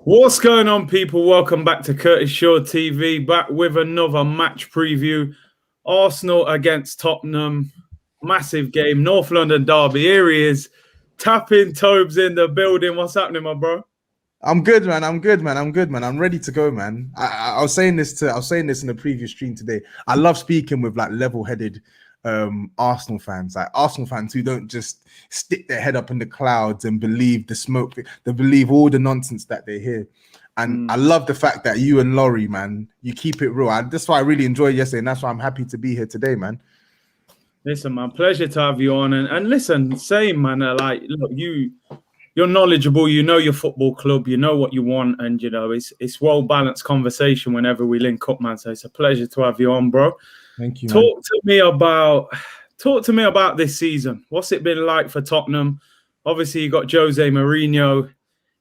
What's going on, people? Welcome back to Curtis Shaw TV, back with another match preview. Arsenal against Tottenham, massive game, North London derby. Here he is, tapintobs in the building. What's happening, my bro? I'm good, man. I'm ready to go, man. I was saying this in the previous stream today. I love speaking with like level-headed Arsenal fans, like Arsenal fans who don't just stick their head up in the clouds and believe the smoke. They believe all the nonsense that they hear. And I love the fact that you and Laurie, man, you keep it real. That's why I really enjoyed yesterday, and that's why I'm happy to be here today, man. Listen, man, pleasure to have you on. And listen, same, man. Like, look, you're knowledgeable. You know your football club. You know what you want, and you know it's well balanced conversation whenever we link up, man. So it's a pleasure to have you on, bro. Thank you, man. Talk to me about this season. What's it been like for Tottenham? Obviously, you got Jose Mourinho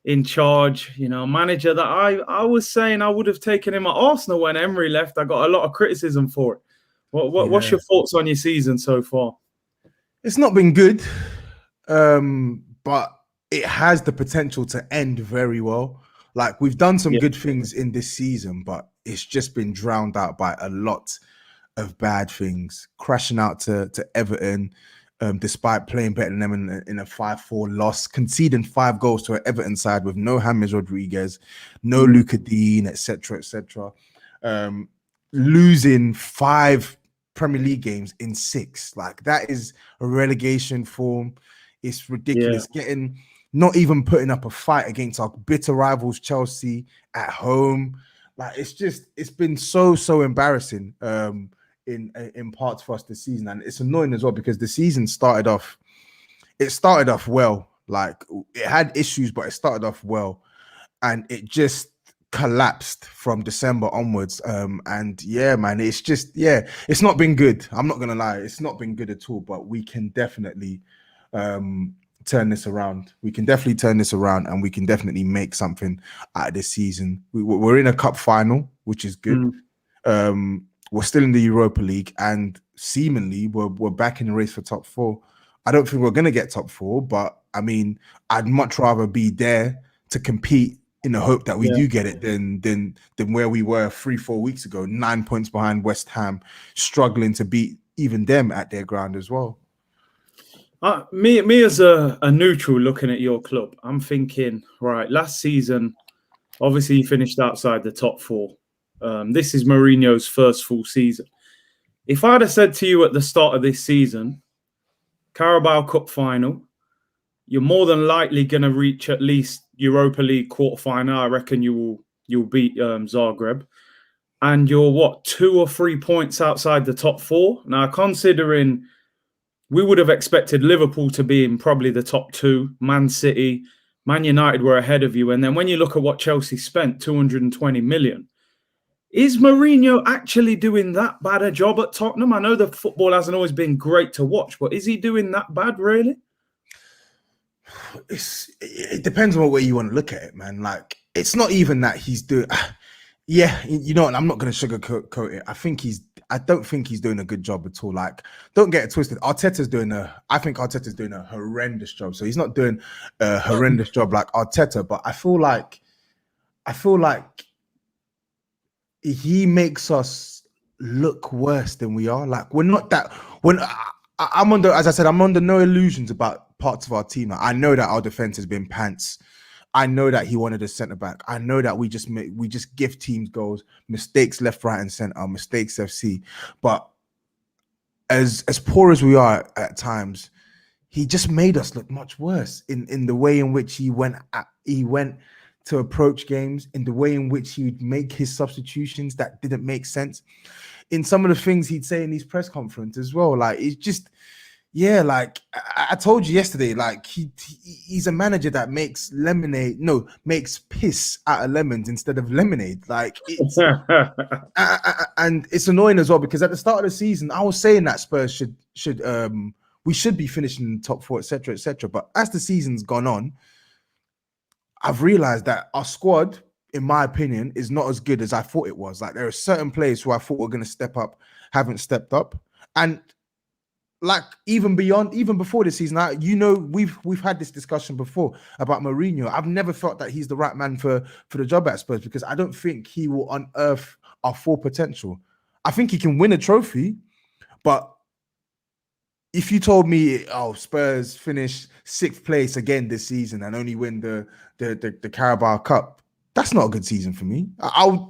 in charge. You know, manager that I was saying I would have taken him at Arsenal when Emery left. I got a lot of criticism for it. What's your thoughts on your season so far? It's not been good, but it has the potential to end very well. Like, we've done some good things in this season, but it's just been drowned out by a lot of bad things. Crashing out to Everton, despite playing better than them in a 5-4 loss, conceding 5 goals to an Everton side with no James Rodriguez, no Luka Dean, etc., etc. Losing 5 Premier League games in 6. Like, that is a relegation form. It's ridiculous. Not even putting up a fight against our bitter rivals Chelsea at home. Like, it's been so embarrassing in parts for us this season. And it's annoying as well because the season started off well. Like, it had issues, but it started off well. And it just collapsed from December onwards. And yeah, man, it's not been good. I'm not gonna lie, it's not been good at all, but we can definitely turn this around. We can definitely turn this around, and we can definitely make something out of this season. We're in a cup final, which is good. We're still in the Europa League, and seemingly we're back in the race for top 4. I don't think we're gonna get top 4, but I mean, I'd much rather be there to compete in the hope that we do get it than where we were 3-4 weeks ago, 9 points behind West Ham, struggling to beat even them at their ground as well. Me as a neutral looking at your club, I'm thinking, right, last season, obviously you finished outside the top 4. This is Mourinho's first full season. If I'd have said to you at the start of this season, Carabao Cup final, you're more than likely going to reach at least Europa League quarterfinal. I reckon you'll beat Zagreb, and you're 2 or 3 points outside the top 4. Now, considering we would have expected Liverpool to be in probably the top 2, Man City, Man United were ahead of you, and then when you look at what Chelsea spent, 220 million. Is Mourinho actually doing that bad a job at Tottenham? I know the football hasn't always been great to watch, but is he doing that bad, really? It depends on what way you want to look at it, man. Like, it's not even that he's doing. Yeah, you know, I'm not going to sugarcoat it. I don't think he's doing a good job at all. Like, don't get it twisted. I think Arteta's doing a horrendous job. So he's not doing a horrendous job like Arteta, but I feel like he makes us look worse than we are. Like, we're not that. I'm under no illusions about parts of our team. I know that our defense has been pants. I know that he wanted a centre back. I know that we just give teams goals, mistakes left, right, and centre, mistakes FC. But as poor as we are at times, he just made us look much worse in the way in which he went to approach games, in the way in which he would make his substitutions that didn't make sense, in some of the things he'd say in these press conferences as well. Like, it's just, like I told you yesterday, like he's a manager that makes piss out of lemons instead of lemonade. Like, it's and it's annoying as well because at the start of the season, I was saying that Spurs we should be finishing in the top 4, etc., etc. But as the season's gone on, I've realized that our squad, in my opinion, is not as good as I thought it was. Like, there are certain players who I thought were going to step up, haven't stepped up. And like even before this season, we've had this discussion before about Mourinho. I've never felt that he's the right man for the job at Spurs because I don't think he will unearth our full potential. I think he can win a trophy, but if you told me, oh, Spurs finish 6th place again this season and only win the Carabao Cup, that's not a good season for me. I'll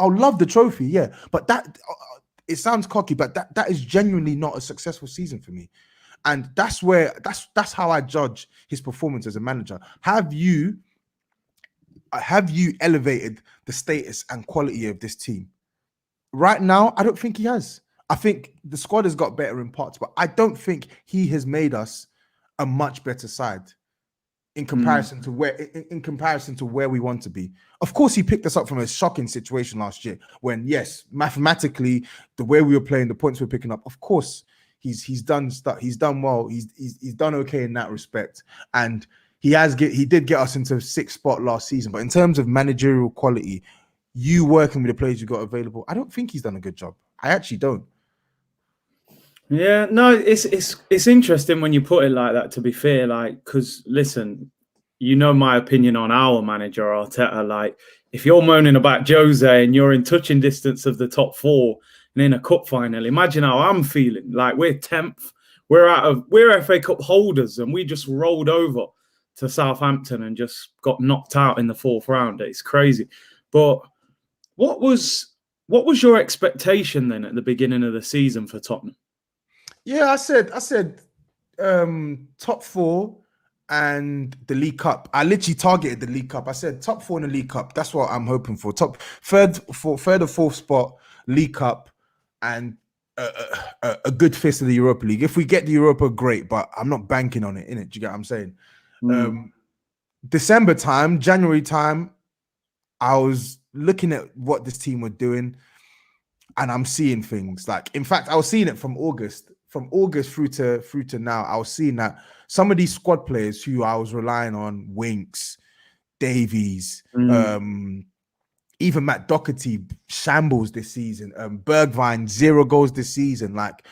love the trophy, yeah, but that it sounds cocky, but that is genuinely not a successful season for me, and that's how I judge his performance as a manager. Have you elevated the status and quality of this team? Right now, I don't think he has. I think the squad has got better in parts, but I don't think he has made us a much better side in comparison to where we want to be. Of course, he picked us up from a shocking situation last year when, yes, mathematically, the way we were playing, the points we're picking up, of course, he's done stuff. He's done well. He's done okay in that respect, and he did get us into 6th spot last season. But in terms of managerial quality, you working with the players you got available, I don't think he's done a good job. I actually don't. Yeah, no, it's interesting when you put it like that, to be fair, like, because listen, you know my opinion on our manager, Arteta. Like, if you're moaning about Jose and you're in touching distance of the top 4 and in a cup final, imagine how I'm feeling. Like, we're 10th, we're FA Cup holders, and we just rolled over to Southampton and just got knocked out in the 4th round. It's crazy. But what was your expectation then at the beginning of the season for Tottenham? Yeah, I said top 4 and the League Cup. I literally targeted the League Cup. I said top 4 in the League Cup. That's what I'm hoping for. Third or 4th spot, League Cup, and a good fist of the Europa League. If we get the Europa, great, but I'm not banking on it, innit? Do you get what I'm saying? December time, January time, I was looking at what this team were doing, and I'm seeing things. Like, in fact, I was seeing it from August through to now. I was seeing that some of these squad players who I was relying on, Winks, Davies, even Matt Doherty, shambles this season. Bergwijn, 0 goals this season. Like,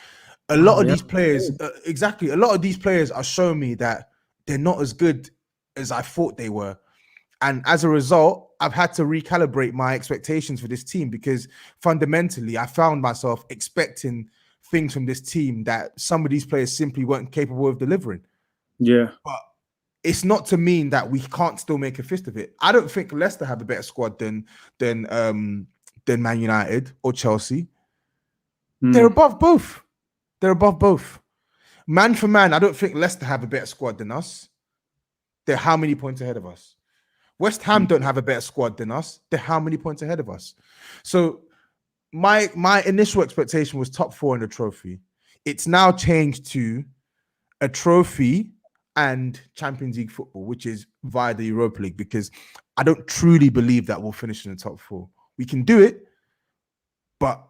a lot of these players, exactly. A lot of these players are showing me that they're not as good as I thought they were. And as a result, I've had to recalibrate my expectations for this team because fundamentally, I found myself expecting things from this team that some of these players simply weren't capable of delivering. Yeah. But it's not to mean that we can't still make a fist of it. I don't think Leicester have a better squad than Man United or Chelsea. They're above both. Man for man, I don't think Leicester have a better squad than us. They're how many points ahead of us? West Ham don't have a better squad than us. They're how many points ahead of us? So my initial expectation was top 4 in the trophy. It's now changed to a trophy and Champions League football, which is via the Europa League, because I don't truly believe that we'll finish in the top 4. We can do it, but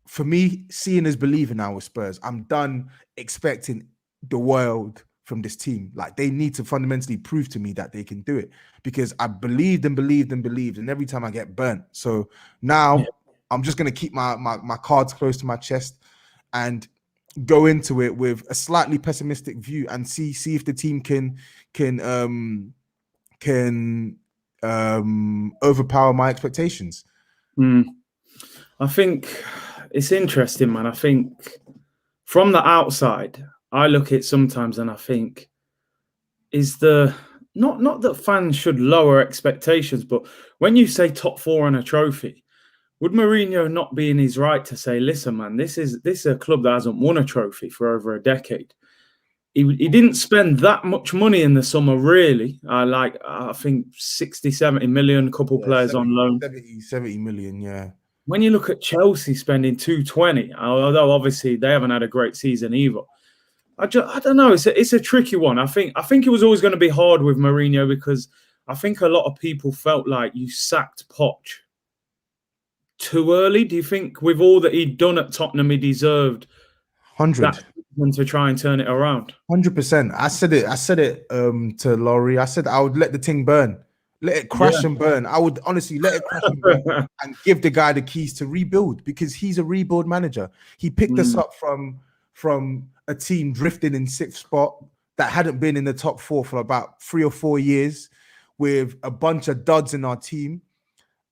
for me, seeing is believing now with Spurs. I'm done expecting the world from this team. Like, they need to fundamentally prove to me that they can do it, because I believed, and every time I get burnt. So now I'm just going to keep my cards close to my chest and go into it with a slightly pessimistic view and see if the team can overpower my expectations. I think it's interesting, man. I think from the outside, I look at it sometimes and I think, is the not that fans should lower expectations, but when you say top 4 on a trophy, would Mourinho not be in his right to say, listen, man, this is a club that hasn't won a trophy for over a decade? He didn't spend that much money in the summer, really. I think 60, 70 million, couple players 70, on loan. 70 million, yeah. When you look at Chelsea spending 220, although obviously they haven't had a great season either, I don't know. It's a tricky one. I think it was always going to be hard with Mourinho, because I think a lot of people felt like you sacked Poch too early. Do you think with all that he'd done at Tottenham, he deserved 100 to try and turn it around? 100%. I said it to Laurie. I said I would let the thing burn. Let it crash and burn. I would honestly let it crash and burn and give the guy the keys to rebuild, because he's a rebuild manager. He picked us up from from a team drifting in 6th spot that hadn't been in the top 4 for about 3 or 4 years, with a bunch of duds in our team,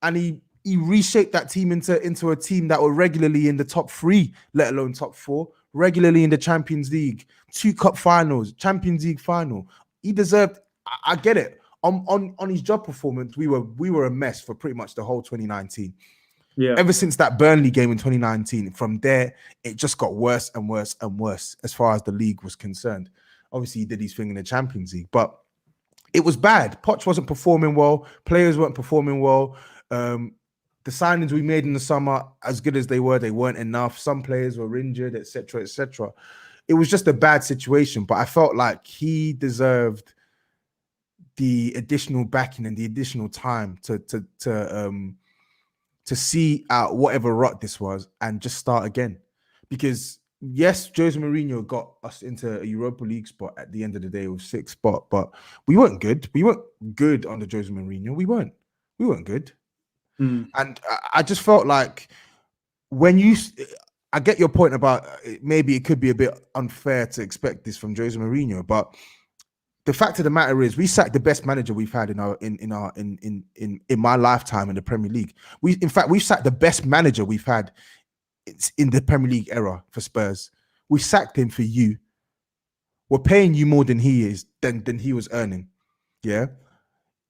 and he reshaped that team into a team that were regularly in the top 3, let alone top 4, regularly in the Champions League, 2 cup finals, Champions League final. He deserved. I get it. On his job performance, we were a mess for pretty much the whole 2019. Yeah. Ever since that Burnley game in 2019, from there it just got worse and worse and worse as far as the league was concerned. Obviously, he did his thing in the Champions League, but it was bad. Poch wasn't performing well. Players weren't performing well. The signings we made in the summer, as good as they weren't enough. Some players were injured, etc., etc. It was just a bad situation, but I felt like he deserved the additional backing and the additional time to see out whatever rot this was and just start again. Because yes, Jose Mourinho got us into a Europa League spot at the end of the day with 6th spot, but we weren't good. We weren't good under Jose Mourinho. We weren't good. And I just felt like I get your point about maybe it could be a bit unfair to expect this from Jose Mourinho, but the fact of the matter is, we sacked the best manager we've had in my lifetime in the Premier League. We've sacked the best manager we've had in the Premier League era for Spurs. We sacked him for you. We're paying you more than he was earning. Yeah.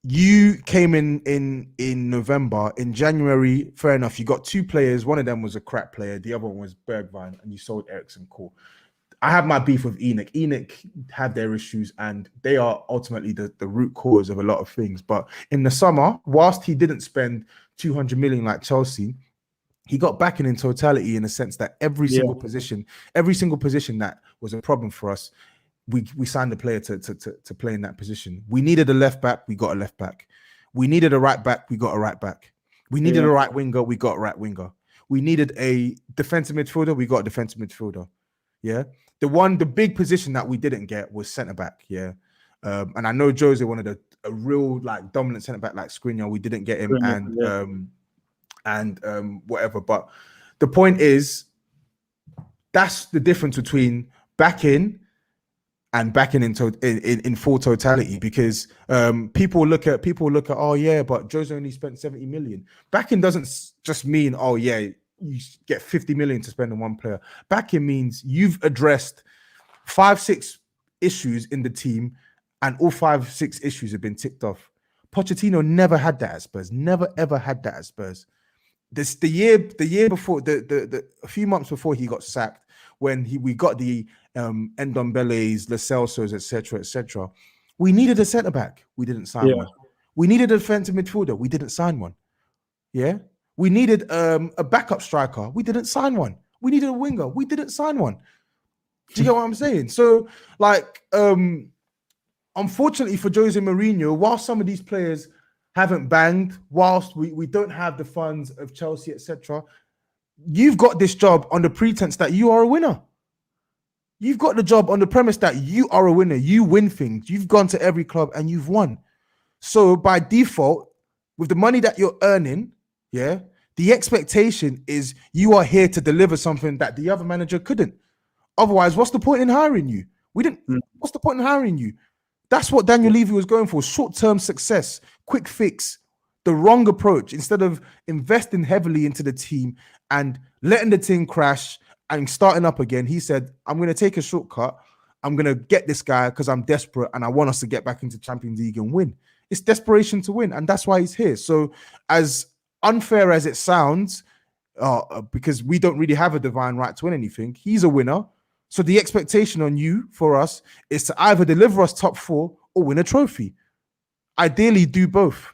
You came in November. In January, fair enough, you got 2 players. One of them was a crap player. The other one was Bergwijn, and you sold Ericsson. Cool. I have my beef with Enoch. Enoch had their issues, and they are ultimately the root cause of a lot of things. But in the summer, whilst he didn't spend 200 million like Chelsea, he got backing in totality, in the sense that every single position that was a problem for us, we signed a player to play in that position. We needed a left back, we got a left back. We needed a right back, we got a right back. We needed a right winger, we got a right winger. We needed a defensive midfielder, we got a defensive midfielder. Yeah. The big position that we didn't get was centre back. Yeah. And I know Jose wanted a real like dominant centre back like Skriniar. We didn't get him, and whatever. But the point is, that's the difference between backing and backing in full totality. Because people look at oh yeah, but Jose only spent 70 million. Backing doesn't just mean oh yeah, you get 50 million to spend on one player. Backing means you've addressed 5-6 issues in the team, and all 5-6 issues have been ticked off. Pochettino never had that at Spurs. Never ever had that at Spurs. The year before, a few months before he got sacked, when we got the Ndombele's, Lo Celso's, etc. We needed a centre back. We didn't sign one. We needed a defensive midfielder. We didn't sign one. Yeah. We needed a backup striker. We didn't sign one. We needed a winger. We didn't sign one. Do you get what I'm saying? So, like, unfortunately for Jose Mourinho, whilst some of these players haven't banged, whilst we don't have the funds of Chelsea, etc., you've got this job on the pretense that you are a winner. You've got the job on the premise that you are a winner. You win things. You've gone to every club and you've won. So by default, with the money that you're earning, yeah, the expectation is you are here to deliver something that the other manager couldn't. Otherwise, what's the point in hiring you? What's the point in hiring you? That's what Daniel Levy was going for. Short-term success, quick fix, the wrong approach. Instead of investing heavily into the team and letting the team crash and starting up again, he said, I'm going to take a shortcut. I'm going to get this guy because I'm desperate and I want us to get back into Champions League and win. It's desperation to win, and that's why he's here. So as unfair as it sounds, because we don't really have a divine right to win anything, he's a winner. So the expectation on you, for us, is to either deliver us top 4 or win a trophy. Ideally, do both.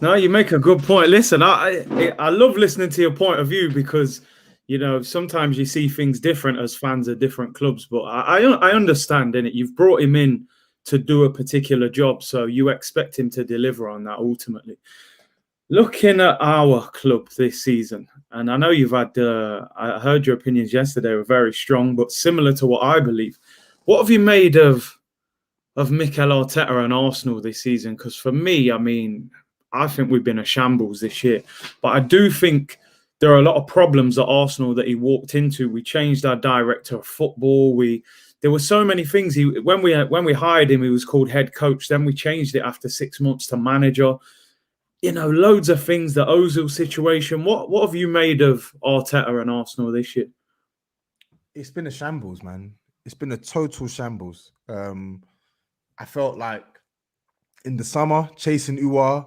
No, you make a good point. Listen, I love listening to your point of view, because, you know, sometimes you see things different as fans of different clubs. But I understand, innit? You've brought him in to do a particular job, so you expect him to deliver on that ultimately. Looking at our club this season, and I know you've had, I heard your opinions yesterday were very strong, but similar to what I believe. What have you made of Mikel Arteta and Arsenal this season? Because for me, I mean, I think we've been a shambles this year, but I do think there are a lot of problems at Arsenal that he walked into. We changed our director of football. There were so many things. When we hired him, he was called head coach. Then we changed it after 6 months to manager. Loads of things. The Ozil situation. What have you made of Arteta and Arsenal this year? It's been a shambles, man. It's been a total shambles. I felt like in the summer, chasing Uwa,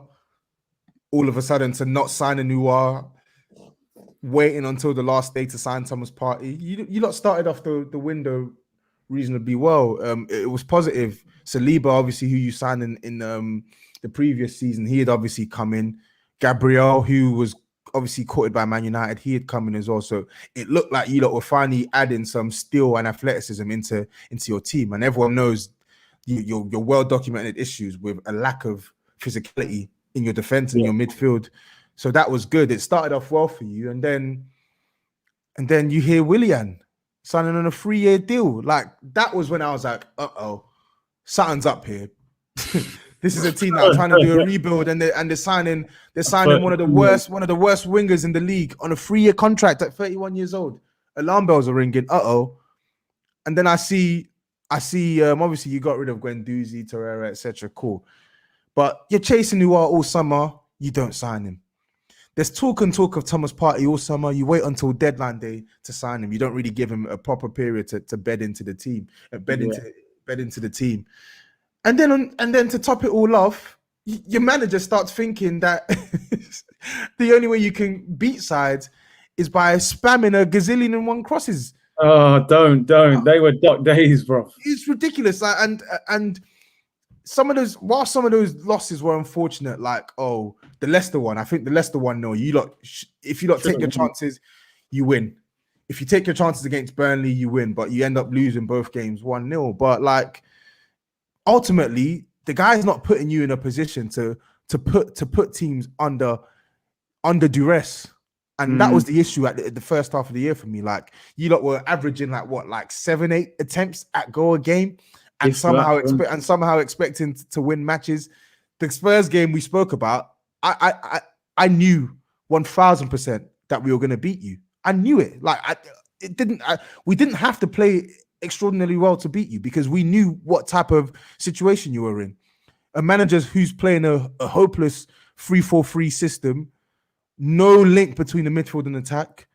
all of a sudden to not sign a Uwa, waiting until the last day to sign Thomas Partey. You lot started off the window reasonably well. It was positive. Saliba, obviously, who you signed in the previous season, he had obviously come in. Gabriel, who was obviously courted by Man United, he had come in as well. So it looked like you lot were finally adding some skill and athleticism into your team. And everyone knows your well-documented issues with a lack of physicality in your defense and your midfield. So that was good. It started off well for you. And then you hear Willian signing on a 3-year deal. Like, that was when I was like, something's up here. This is a team that are trying to do a rebuild, and they're signing one of the worst wingers in the league on a 3-year contract at 31 years old. Alarm bells are ringing. And then I see obviously you got rid of Guendouzi, Torreira, etc. Cool. But you're chasing Noir all summer, you don't sign him. There's talk of Thomas Partey all summer. You wait until deadline day to sign him. You don't really give him a proper period to bed into the team, into the team. And then to top it all off, your manager starts thinking that the only way you can beat sides is by spamming a gazillion and one crosses. Oh, don't. They were dark days, bro. It's ridiculous. And some of those losses were unfortunate, like the Leicester one. I think the Leicester one, no, if you take your chances, you win. If you take your chances against Burnley, you win, but you end up losing both games 1-0. But like, ultimately, the guy's not putting you in a position to put teams under duress. And that was the issue at the first half of the year for me. Like, you lot were averaging like 7-8 attempts at goal a game, and somehow expecting to win matches. The Spurs game we spoke about, I knew 1000% that we were going to beat you. I knew it. Like, we didn't have to play extraordinarily well to beat you, because we knew what type of situation you were in. A manager who's playing a hopeless 3-4-3 system, no link between the midfield and attack,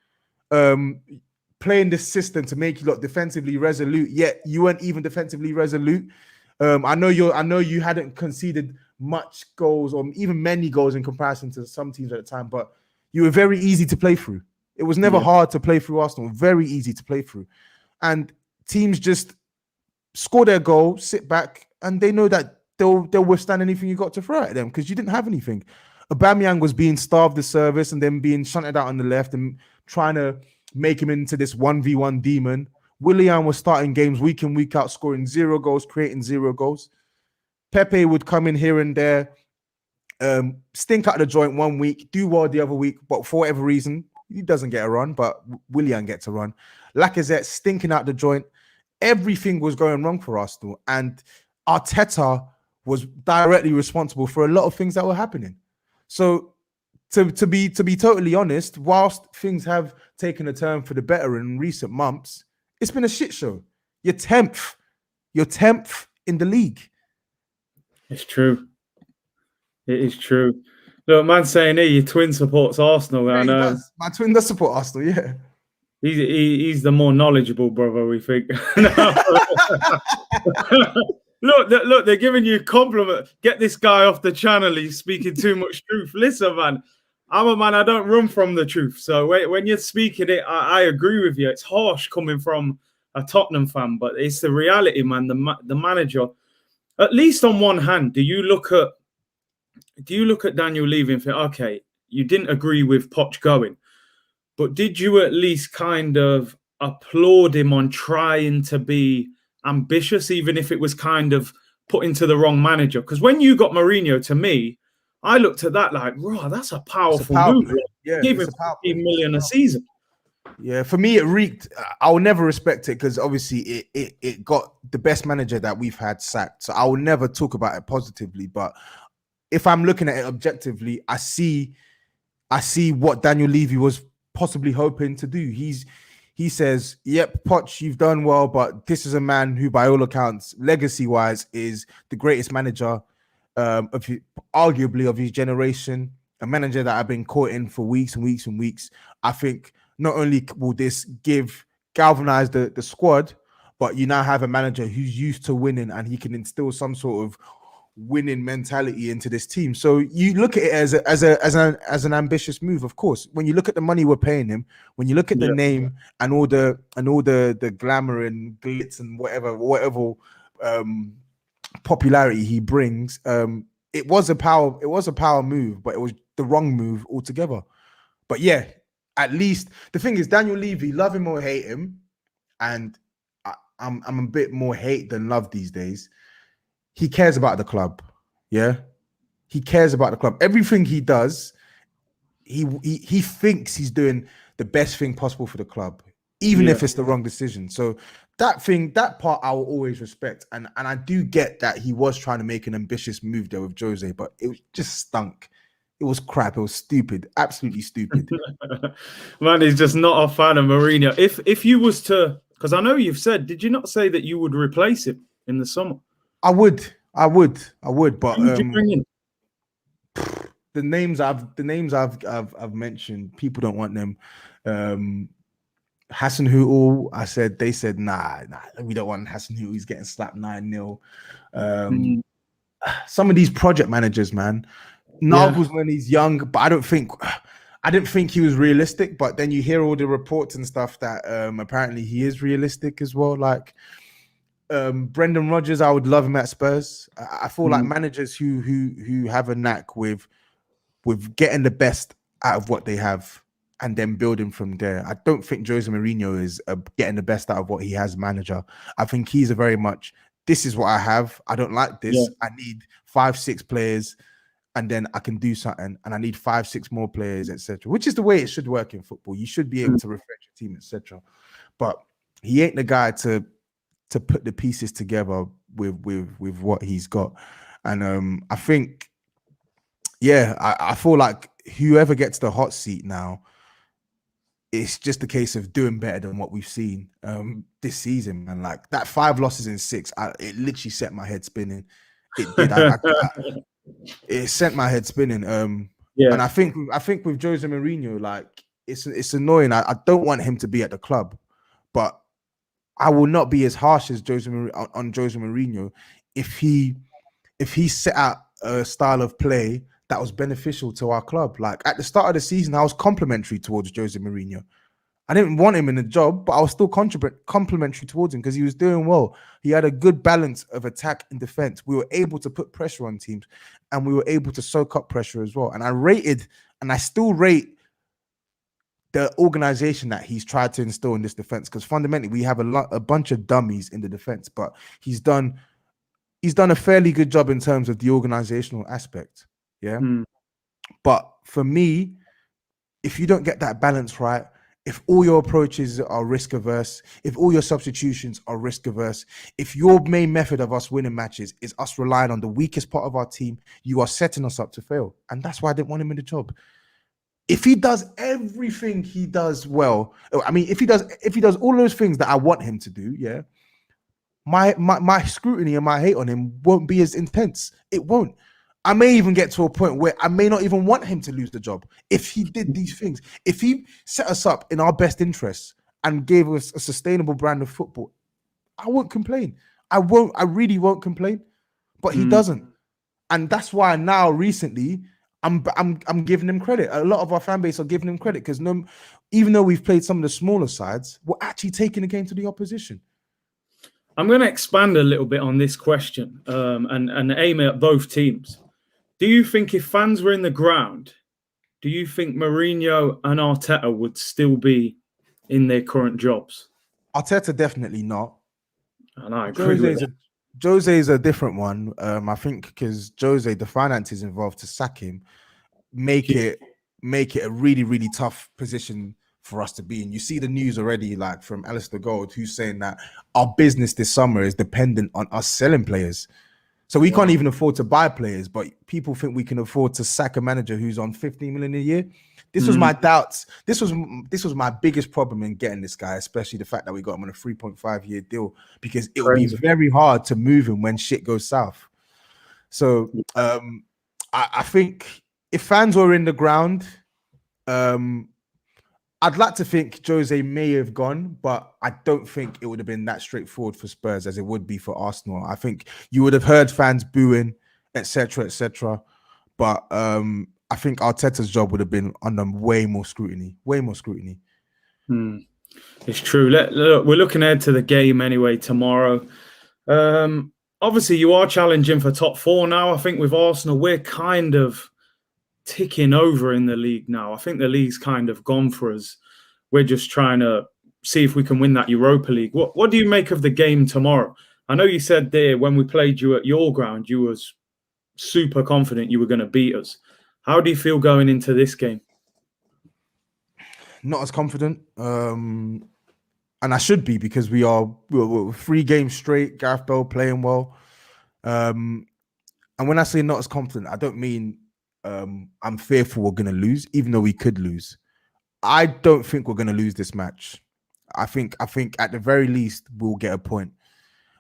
playing this system to make you look defensively resolute, yet you weren't even defensively resolute. I know you hadn't conceded much goals or even many goals in comparison to some teams at the time, but you were very easy to play through. It was never hard to play through Arsenal, very easy to play through. And teams just score their goal, sit back, and they know that they'll withstand anything you got to throw at them, because you didn't have anything. Aubameyang was being starved the service and then being shunted out on the left and trying to make him into this 1v1 demon. Willian was starting games week in, week out, scoring 0 goals, creating 0 goals. Pepe would come in here and there, stink out the joint one week, do well the other week, but for whatever reason, he doesn't get a run, but Willian gets a run. Lacazette stinking out the joint. Everything was going wrong for Arsenal, and Arteta was directly responsible for a lot of things that were happening. So to be totally honest, whilst things have taken a turn for the better in recent months, it's been a shit show. You're 10th in the league. It's true. It is true. Look, man saying here, your twin supports Arsenal. Yeah, I know. My twin does support Arsenal, yeah. He's the more knowledgeable brother, we think. Look, they're giving you a compliment. Get this guy off the channel. He's speaking too much truth. Listen, man, I'm a man. I don't run from the truth. So when you're speaking it, I agree with you. It's harsh coming from a Tottenham fan, but it's the reality, man. The manager, at least on one hand, do you look at Daniel Levy and think, okay, you didn't agree with Poch going, but did you at least kind of applaud him on trying to be ambitious, even if it was kind of put into the wrong manager? Because when you got Mourinho, to me, I looked at that like, raw, that's a powerful move. Yeah, give him 15 million a season. Yeah, for me, it reeked. I'll never respect it, because obviously it got the best manager that we've had sacked. So I will never talk about it positively. But if I'm looking at it objectively, I see what Daniel Levy was possibly hoping to do. He says, "Yep, Poch, you've done well, but this is a man who, by all accounts, legacy-wise, is the greatest manager, arguably of his generation. A manager that I've been caught in for weeks and weeks and weeks. I think not only will this galvanize the squad, but you now have a manager who's used to winning, and he can instill some sort of winning mentality into this team. So you look at it as an ambitious move. Of course, when you look at the money we're paying him, when you look at the name and all the glamour and glitz and whatever popularity he brings, it was a power move, but it was the wrong move altogether. But yeah, at least the thing is, Daniel Levy, love him or hate him, and I'm a bit more hate than love these days. He cares about the club. Yeah. He cares about the club. Everything he does, he thinks he's doing the best thing possible for the club, even if it's the wrong decision. So that part I will always respect. And I do get that he was trying to make an ambitious move there with Jose, but it just stunk. It was crap. It was stupid. Absolutely stupid. Man, he's just not a fan of Mourinho. If you was to, because I know you've said, did you not say that you would replace him in the summer? I would, but the names I've mentioned, people don't want them. Hassan Hootel, they said nah, we don't want Hassan Hootel. He's getting slapped 9-0. Some of these project managers, man, Nagelsmann, he's young, but I didn't think he was realistic. But then you hear all the reports and stuff that apparently he is realistic as well. Like Brendan Rodgers, I would love him at Spurs. I feel like managers who have a knack with getting the best out of what they have and then building from there. I don't think Jose Mourinho is getting the best out of what he has manager. I think he's a very much, this is what I have. I don't like this. I need 5-6 players and then I can do something. And I need 5-6 more players, etc. Which is the way it should work in football. You should be able to refresh your team, etc. But he ain't the guy to put the pieces together with what he's got. And I think, I feel like whoever gets the hot seat now, it's just a case of doing better than what we've seen this season. And like that 5 losses in 6, it literally set my head spinning. It did. It sent my head spinning. And I think with Jose Mourinho, like it's annoying. I don't want him to be at the club, but I will not be as harsh as Jose Mourinho if he set out a style of play that was beneficial to our club. Like at the start of the season, I was complimentary towards Jose Mourinho. I didn't want him in the job, but I was still complimentary towards him because he was doing well. He had a good balance of attack and defense. We were able to put pressure on teams and we were able to soak up pressure as well. And I still rate the organization that he's tried to instill in this defense, because fundamentally we have a bunch of dummies in the defense, but he's done a fairly good job in terms of the organizational aspect. But for me, if you don't get that balance right, if all your approaches are risk averse, if all your substitutions are risk averse, if your main method of us winning matches is us relying on the weakest part of our team, you are setting us up to fail. And that's why I didn't want him in the job. If he does everything he does well, I mean, if he does all those things that I want him to do, my scrutiny and my hate on him won't be as intense. It won't. I may even get to a point where I may not even want him to lose the job if he did these things. If he set us up in our best interests and gave us a sustainable brand of football, I won't complain. I really won't complain. But he doesn't. And that's why now recently I'm giving him credit. A lot of our fan base are giving him credit because even though we've played some of the smaller sides, we're actually taking the game to the opposition. I'm going to expand a little bit on this question and aim it at both teams. Do you think if fans were in the ground, do you think Mourinho and Arteta would still be in their current jobs? Arteta definitely not. And I agree with that. Jose is a different one. I think because Jose, the finances involved to sack him make it a really, really tough position for us to be in. You see the news already, like from Alistair Gold, who's saying that our business this summer is dependent on us selling players. So we can't even afford to buy players, but people think we can afford to sack a manager who's on 15 million a year. This was my doubts. This was my biggest problem in getting this guy, especially the fact that we got him on a 3.5-year deal, because it would be very hard to move him when shit goes south. So I think if fans were in the ground, I'd like to think Jose may have gone, but I don't think it would have been that straightforward for Spurs as it would be for Arsenal. I think you would have heard fans booing, etc., etc. But I think Arteta's job would have been under way more scrutiny. It's true. Look, we're looking ahead to the game anyway tomorrow. Obviously, you are challenging for top 4 now. I think with Arsenal, we're kind of ticking over in the league now. I think the league's kind of gone for us. We're just trying to see if we can win that Europa League. What do you make of the game tomorrow? I know you said there when we played you at your ground, you was super confident you were going to beat us. How do you feel going into this game? Not as confident. And I should be, because we're 3 games straight, Gareth Bale playing well. And when I say not as confident, I don't mean I'm fearful we're going to lose, even though we could lose. I don't think we're going to lose this match. I think at the very least we'll get a point.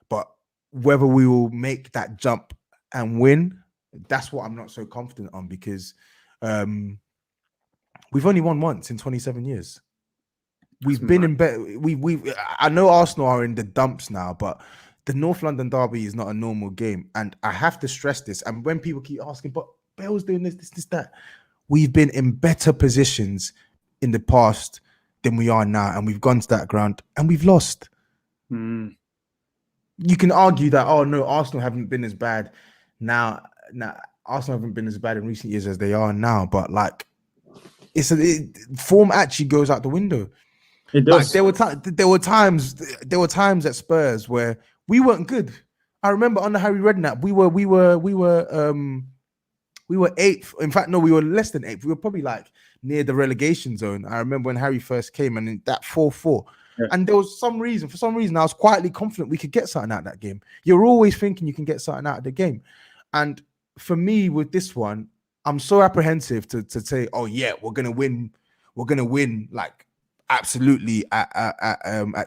But whether we will make that jump and win, that's what I'm not so confident on, because we've only won once in 27 years. We've been in better. I know Arsenal are in the dumps now, but the North London derby is not a normal game, and I have to stress this. And when people keep asking, but Bale's doing this, that, we've been in better positions in the past than we are now, and we've gone to that ground and we've lost. You can argue that, oh no, Arsenal haven't been as bad now. Arsenal haven't been as bad in recent years as they are now, but like, form actually goes out the window. It does. Like there were times at Spurs where we weren't good. I remember under Harry Redknapp, we were 8th. In fact, no, we were less than 8th. We were probably like near the relegation zone. I remember when Harry first came, and in that 4-4. Yeah. And there was for some reason, I was quietly confident we could get something out of that game. You're always thinking you can get something out of the game. And for me, with this one, I'm so apprehensive to say, oh yeah, we're gonna win. We're gonna win like absolutely at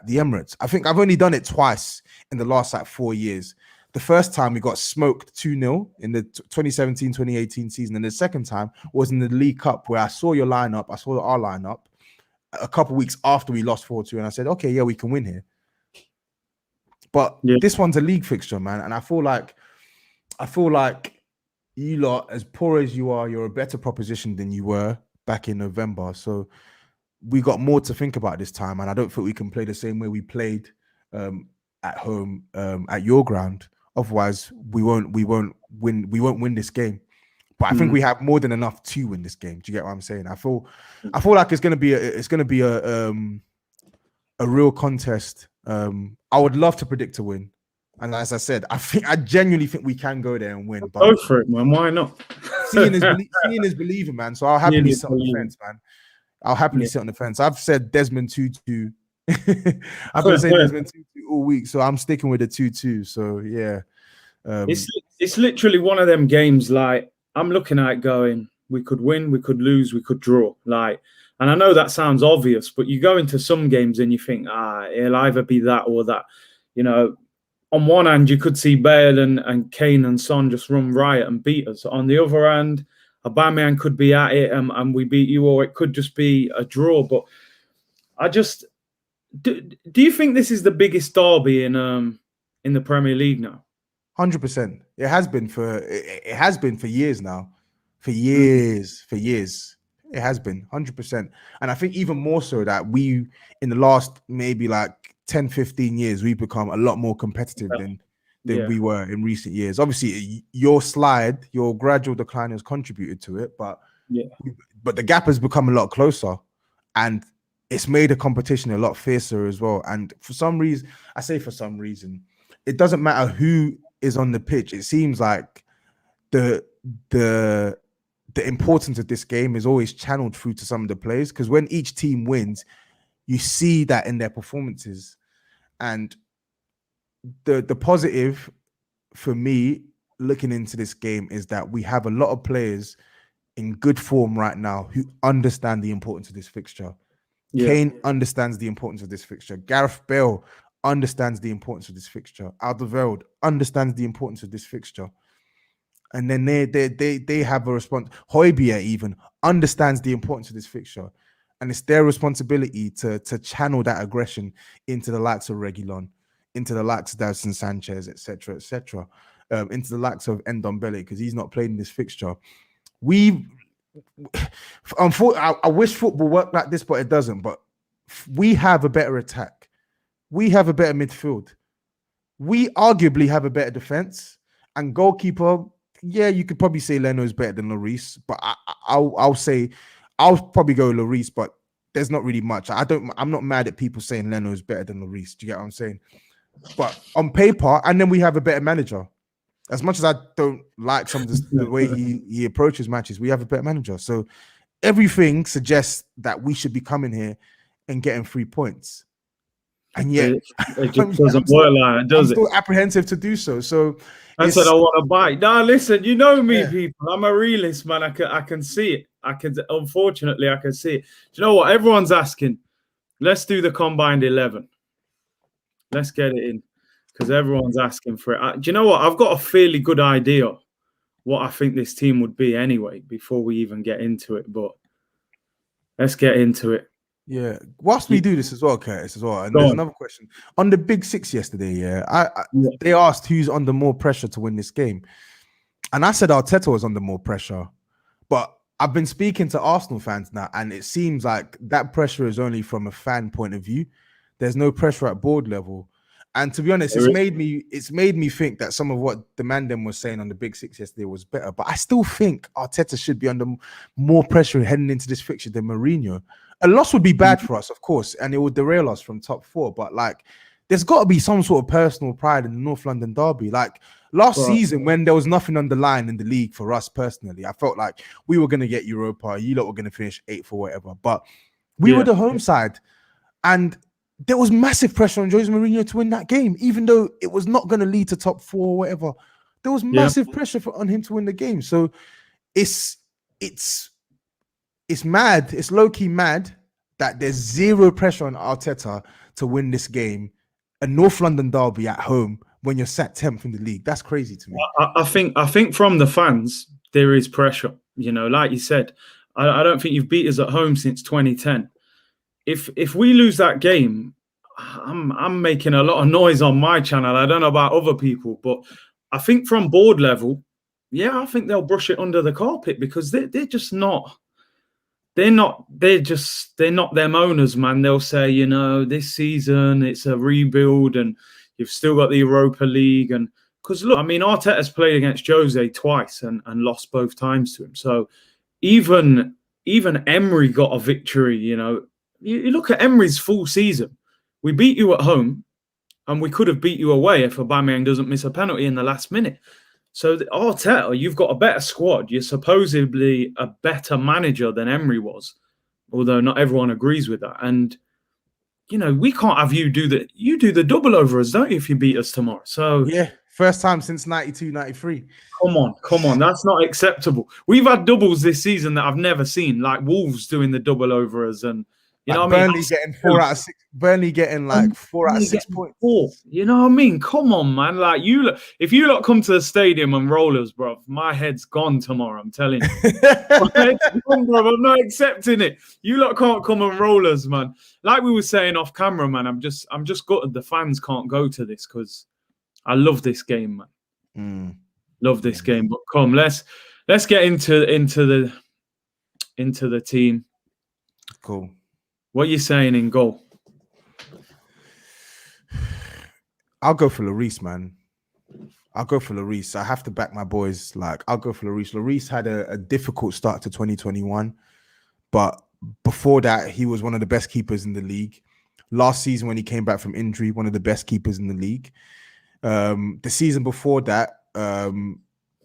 the Emirates. I think I've only done it twice in the last like 4 years. The first time we got smoked 2-0 in the 2017-2018 season, and the second time was in the League Cup, where I saw your lineup, I saw our lineup a couple of weeks after we lost 4-2, and I said, okay, yeah, we can win here. But this one's a league fixture, man, and I feel like you lot, as poor as you are, you're a better proposition than you were back in November. So we got more to think about this time, and I don't think we can play the same way we played at home at your ground. Otherwise, we won't win this game. But I think we have more than enough to win this game. Do you get what I'm saying? I feel like it's gonna be a real contest. I would love to predict a win, and as I said, I genuinely think we can go there and win. But go for it, man. Why not? seeing is believing, man. So I'll happily sit on the fence, man. I'll happily sit on the fence. I've said Desmond 2-2. I've been saying Desmond 2-2 all week, so I'm sticking with the 2-2. So yeah, it's literally one of them games. Like, I'm looking at it going, we could win, we could lose, we could draw. Like, and I know that sounds obvious, but you go into some games and you think, it'll either be that or that. You know, on one hand, you could see Bale and Kane and Son just run riot and beat us. On the other hand, Aubameyang could be at it and we beat you, or it could just be a draw. But I just do you think this is the biggest derby in the Premier League now? 100%. It has been for years now. For years. It has been 100%. And I think even more so that we, in the last maybe like 10, 15 years, we've become a lot more competitive than we were in recent years. Obviously, your gradual decline has contributed to it, but the gap has become a lot closer, and it's made the competition a lot fiercer as well. And for some reason, it doesn't matter who is on the pitch. It seems like the importance of this game is always channeled through to some of the players, because when each team wins, you see that in their performances. And the positive for me looking into this game is that we have a lot of players in good form right now who understand the importance of this fixture. Yeah. Kane understands the importance of this fixture. Gareth Bale understands the importance of this fixture. Alderweireld understands the importance of this fixture. And then they have a response. Højbjerg even understands the importance of this fixture. And it's their responsibility to channel that aggression into the likes of Reguilon, into the likes of Davinson Sanchez, etc., into the likes of Ndombele, because he's not playing in this fixture. I wish football worked like this, but it doesn't. But we have a better attack. We have a better midfield. We arguably have a better defense. And goalkeeper, yeah, you could probably say Leno's better than Lloris, but I'll say I'll probably go Lloris, but there's not really much. I'm not mad at people saying Leno's better than Lloris. Do you get what I'm saying? But on paper, and then we have a better manager. As much as I don't like some of the way he approaches matches, we have a better manager. So everything suggests that we should be coming here and getting 3 points. And yet, it just doesn't work like it, does it? I'm still apprehensive to do so. So I said I want to bite. No, listen, you know me, Yeah. people. I'm a realist, man. I can see it. Unfortunately, I can see it. Do you know what? Everyone's asking. Let's do the combined 11. Let's get it in, because everyone's asking for it. Do you know what? I've got a fairly good idea what I think this team would be anyway, before we even get into it. But let's get into it. Yeah. Whilst we do this as well, Curtis, as well, and there's another question on the Big Six yesterday. Yeah, they asked who's under more pressure to win this game, and I said Arteta was under more pressure. But I've been speaking to Arsenal fans now, and it seems like that pressure is only from a fan point of view. There's no pressure at board level. And to be honest, it's made me think that some of what the Mandem was saying on the Big Six yesterday was better. But I still think Arteta should be under more pressure heading into this fixture than Mourinho. A loss would be bad for us, of course, and it would derail us from top four. But like, there's got to be some sort of personal pride in the North London derby. Like last season, when there was nothing on the line in the league for us personally, I felt like we were going to get Europa. You lot were going to finish 8th or whatever. But we were the home side, and there was massive pressure on Jose Mourinho to win that game, even though it was not going to lead to top 4 or whatever. There was massive pressure on him to win the game. So it's mad. It's low-key mad that there's zero pressure on Arteta to win this game, a North London derby at home, when you're sat 10th in the league. That's crazy to me. I think from the fans, there is pressure. You know, like you said, I don't think you've beat us at home since 2010. If we lose that game, I'm making a lot of noise on my channel. I don't know about other people, but I think from board level, I think they'll brush it under the carpet, because they're just not. They're not them owners, man. They'll say, you know, this season it's a rebuild and you've still got the Europa League. And because look, I mean, Arteta's played against Jose twice and lost both times to him. So even Emery got a victory, you know. You look at Emery's full season. We beat you at home, and we could have beat you away if Aubameyang doesn't miss a penalty in the last minute. So Arteta, you've got a better squad. You're supposedly a better manager than Emery was, although not everyone agrees with that. And you know, we can't have you do that. You do the double over us, don't you, if you beat us tomorrow? So yeah, first time since 92, 93. Come on. That's not acceptable. We've had doubles this season that I've never seen, like Wolves doing the double over us, and you know what I mean? Burnley getting 4 out of 6. Burnley getting like 4 out of 6 points. 4. You know what I mean? Come on, man. Like if you lot come to the stadium and roll us, bro, my head's gone tomorrow. I'm telling you. My head's gone, bro. I'm not accepting it. You lot can't come and roll us, man. Like we were saying off camera, man. I'm just gutted the fans can't go to this, because I love this game, man. Love this game. But come, let's get into the team. Cool. What are you saying in goal? I'll go for Lloris, man. I'll go for Lloris. I have to back my boys. Like, I'll go for Lloris. Lloris had a difficult start to 2021, but before that, he was one of the best keepers in the league. Last season, when he came back from injury, one of the best keepers in the league. The season before that, from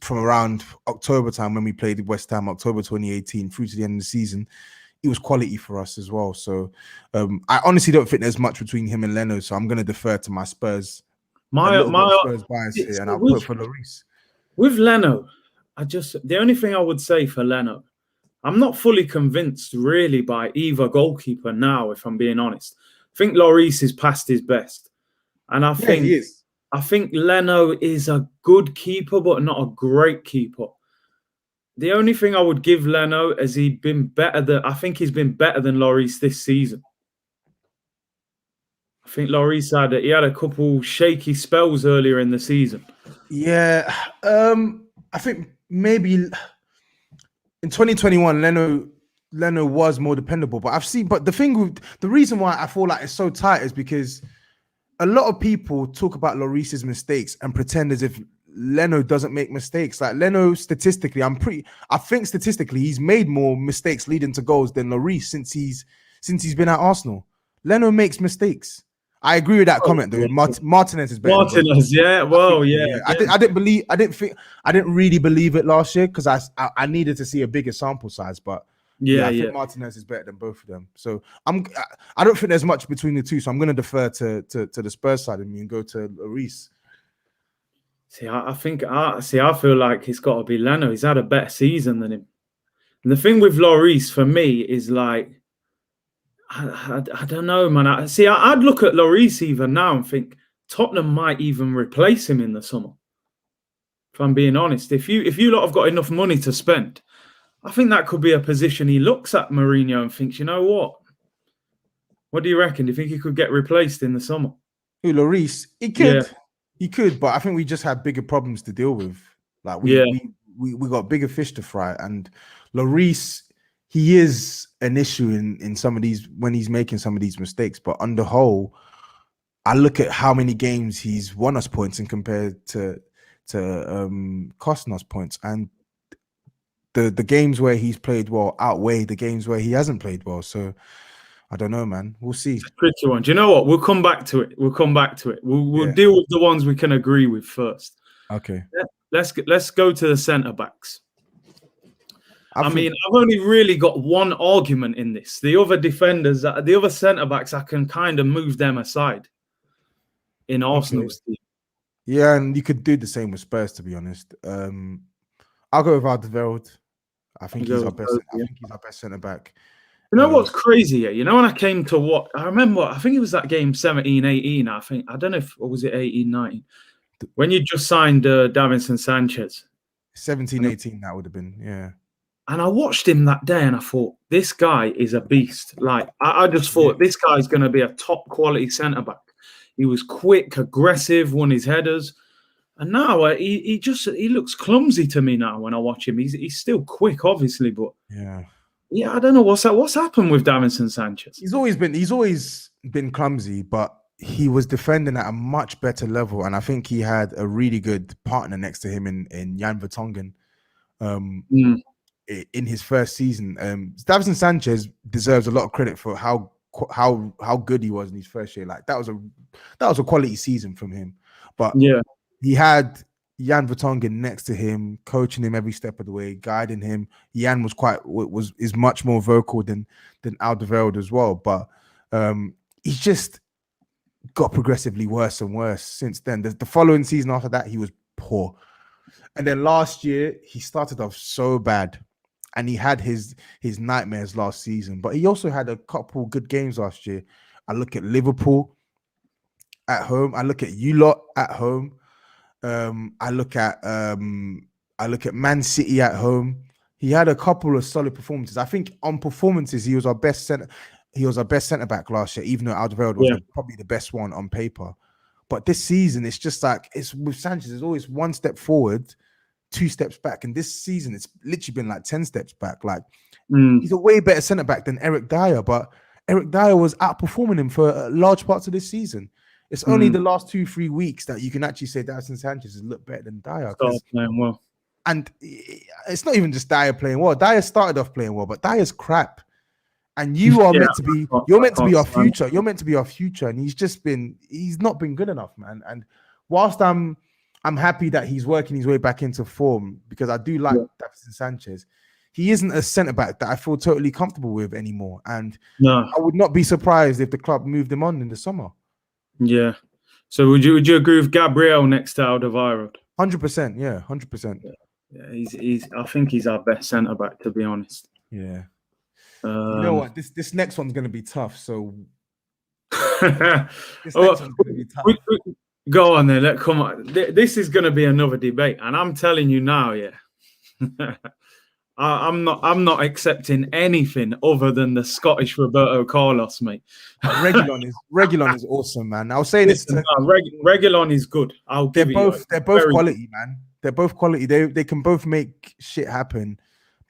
around October time when we played West Ham, October 2018, through to the end of the season, he was quality for us as well. So I honestly don't think there's much between him and Leno. So I'm going to defer to my Spurs. My Spurs bias here, and I'll put for Lloris. With Leno, the only thing I would say for Leno, I'm not fully convinced, really, by either goalkeeper now, if I'm being honest. I think Lloris is past his best. And I Yeah, he think is. Leno is a good keeper, but not a great keeper. The only thing I would give Leno is he's been better than Lloris this season. I think Lloris had a couple shaky spells earlier in the season. Yeah, I think maybe in 2021, Leno was more dependable. But the reason why I feel like it's so tight is because a lot of people talk about Lloris's mistakes and pretend as if Leno doesn't make mistakes. Like Leno, statistically, I think statistically, he's made more mistakes leading to goals than Lloris since he's been at Arsenal. Leno makes mistakes. I agree with that comment though. Martinez is better than both. Martinez, yeah, well, yeah. I didn't really believe it last year because I needed to see a bigger sample size, but I think Martinez is better than both of them. So I don't think there's much between the two. So I'm going to defer to the Spurs side of me and go to Lloris. See, I feel like it's got to be Leno. He's had a better season than him. And the thing with Lloris for me is like, I don't know, man. I'd look at Lloris even now and think Tottenham might even replace him in the summer. If I'm being honest, if you lot have got enough money to spend, I think that could be a position he looks at Mourinho and thinks, you know what? What do you reckon? Do you think he could get replaced in the summer? Who, Lloris? He could. Yeah. He could, but I think we just have bigger problems to deal with. Like we got bigger fish to fry. And Lloris, he is an issue in some of these when he's making some of these mistakes. But on the whole, I look at how many games he's won us points and compared to costing us points. And the games where he's played well outweigh the games where he hasn't played well. So I don't know, man. We'll see. It's a tricky one. Do you know what? We'll come back to it. We'll deal with the ones we can agree with first. Okay. Let's go to the centre backs. I've only really got one argument in this. The other defenders, the other centre backs, I can kind of move them aside in Arsenal's team. Yeah, and you could do the same with Spurs, to be honest. I'll go with Alderweireld. I think he's our best centre back. You know what's crazy? You know when I came to what I remember, I think it was that game 17-18. I don't know or was it 18-19 when you just signed Davinson Sanchez. 17-18 that would have been, yeah. And I watched him that day and I thought, this guy is a beast. Like I just thought this guy's going to be a top quality centre back. He was quick, aggressive, won his headers. And now he looks clumsy to me now when I watch him. He's still quick, obviously, but yeah, I don't know what's happened with Davinson Sanchez. He's always been clumsy, but he was defending at a much better level, and I think he had a really good partner next to him in Jan Vertonghen. In his first season, Davinson Sanchez deserves a lot of credit for how good he was in his first year. Like that was a quality season from him, but he had Jan Vertonghen next to him, coaching him every step of the way, guiding him. Jan is much more vocal than Alderweireld as well, but he's just got progressively worse and worse since then. The following season after that, he was poor, and then last year he started off so bad, and he had his nightmares last season. But he also had a couple good games last year. I look at Liverpool at home. I look at you lot at home. I look at Man City at home. He had a couple of solid performances. I think on performances, he was our best centre back last year, even though Alderweireld was probably the best one on paper. But this season, it's just like it's with Sanchez. There's always one step forward, 2 steps back, and this season it's literally been like 10 steps back. Like he's a way better centre back than Eric Dyer, but Eric Dyer was outperforming him for large parts of this season. It's only the last 2-3 weeks that you can actually say Davinson Sanchez has looked better than Dyer. Playing well. And it's not even just Dyer playing well. Dyer started off playing well, but Dyer's crap. And you are meant to be, you're meant to be our future. You're meant to be our future. And he's not been good enough, man. And whilst I'm happy that he's working his way back into form, because I do like Davinson Sanchez, he isn't a centre-back that I feel totally comfortable with anymore. And I would not be surprised if the club moved him on in the summer. Yeah. So would you agree with Gabriel next to Alderweireld? 100%. Yeah, 100%. Yeah, he's. I think he's our best centre back, to be honest. Yeah. You know Um, what? This next one's gonna be tough. So this next oh, one's gonna be tough. go on then. Come on. This is going to be another debate, and I'm telling you now, yeah. I'm not accepting anything other than the Scottish Roberto Carlos, mate. Regulon is awesome, man. I was saying Listen, Reguilon is good. I'll give it you. they're both quality, man. They're both quality. They can both make shit happen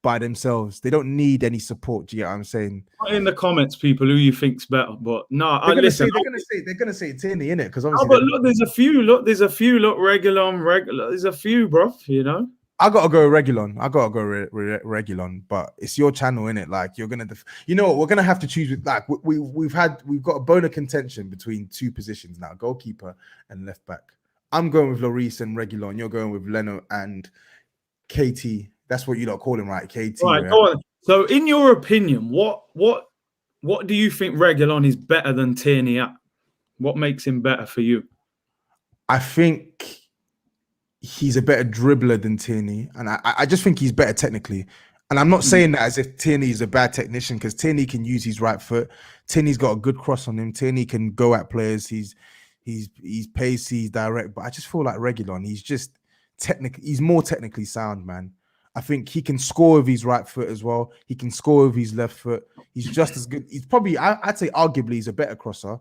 by themselves. They don't need any support. Do you get what I'm saying? Put in the comments, people, who you think's better. But no, They're listen. they're gonna say Tierney, innit? Because Oh, obviously, but look, there's a few. Look, Reguilon. There's a few, bro. You know. I gotta go Regulon. I gotta go Regulon. But it's your channel, innit? Like you're gonna, you know what? We're gonna have to choose. With like we've got a bone of contention between two positions now: goalkeeper and left back. I'm going with Lloris and Regulon. You're going with Leno and KT. That's what you don't call him, right? KT. Right, go on. So, in your opinion, what do you think Reguilon is better than Tierney at? What makes him better for you? I think he's a better dribbler than Tierney, and I just think he's better technically. And I'm not saying that as if Tierney is a bad technician, because Tierney can use his right foot. Tierney's got a good cross on him. Tierney can go at players. He's pacey, he's direct. But I just feel like Reguilon, he's just technically, he's more technically sound, man. I think he can score with his right foot as well. He can score with his left foot. He's just as good. He's probably, I'd say, arguably, he's a better crosser.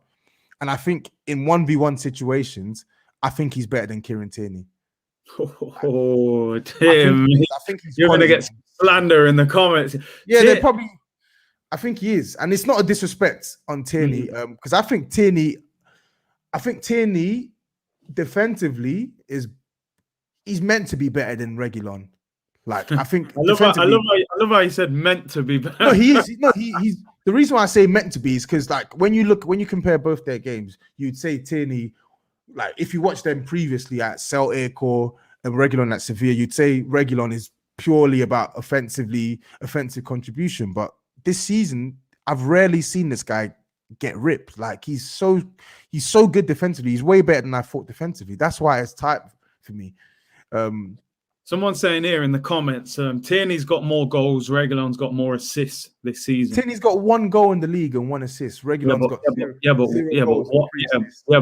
And I think in 1v1 situations, I think he's better than Kieran Tierney. Oh, damn. I think he's you're going to get slander in the comments. Yeah, they probably, I think he is. And it's not a disrespect on Tierney, because I think Tierney defensively he's meant to be better than Reguilon. Like, I think I love how you said meant to be better. No, he's the reason why I say meant to be is because, like, when you compare both their games, you'd say Tierney, like, if you watch them previously at Celtic or Reguilon at Sevilla, you'd say Reguilon is purely about offensive contribution. But this season, I've rarely seen this guy get ripped. Like, he's so good defensively. He's way better than I thought defensively. That's why it's tight for me. Someone's saying here in the comments, Tierney's got more goals, Reguilon's got more assists this season. Tierney's got 1 goal in the league and 1 assist. Reguilon's got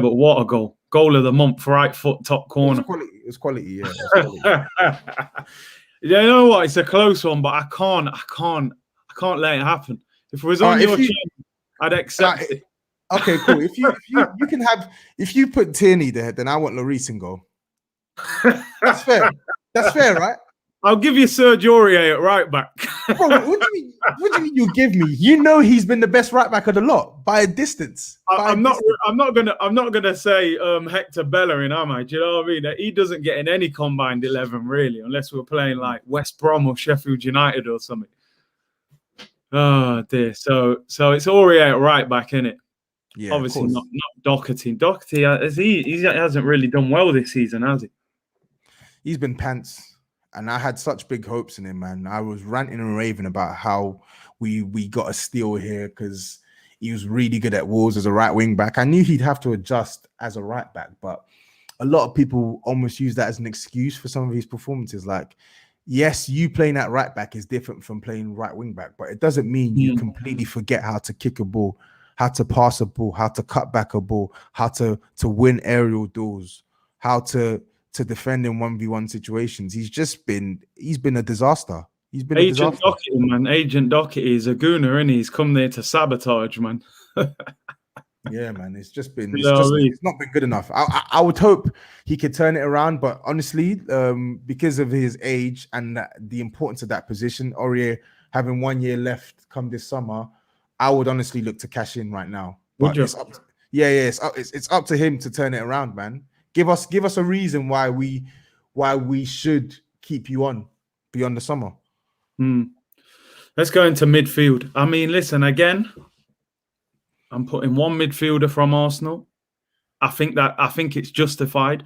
but what a goal! Goal of the month, right foot, top corner. It's quality. Yeah. It's quality. You know what? It's a close one, but I can't let it happen. If it was on your channel, I'd accept it. Okay, cool. If you put Tierney there, then I want Lloris in goal. That's fair. That's fair, right? I'll give you Serge Aurier at right back. Bro, what do you mean you give me? You know he's been the best right back of the lot by a distance. I'm not gonna say Hector Bellerin, am I? Do you know what I mean? He doesn't get in any combined 11 really, unless we're playing like West Brom or Sheffield United or something. Oh dear. So it's Aurier at right back, isn't it? Yeah. Obviously not Doherty. Doherty he hasn't really done well this season, has he? He's been pants, and I had such big hopes in him, man. I was ranting and raving about how we got a steal here because he was really good at Wolves as a right wing back. I knew he'd have to adjust as a right back, but a lot of people almost use that as an excuse for some of his performances. Like, yes, you playing at right back is different from playing right wing back, but it doesn't mean you completely forget how to kick a ball, how to pass a ball, how to cut back a ball, how to win aerial duels, how to defend in 1v1 situations. He's been a disaster. He's been Agent Doherty, man. Agent Doherty is a gooner, and he's come there to sabotage, man. Yeah, man. It's not been good enough. I would hope he could turn it around, but honestly, because of his age and the importance of that position, Aurier having 1 year left come this summer, I would honestly look to cash in right now. But it's up to him to turn it around, man. Give us a reason why we should keep you on beyond the summer. Let's go into midfield. I mean, listen, again, I'm putting one midfielder from Arsenal. I think it's justified,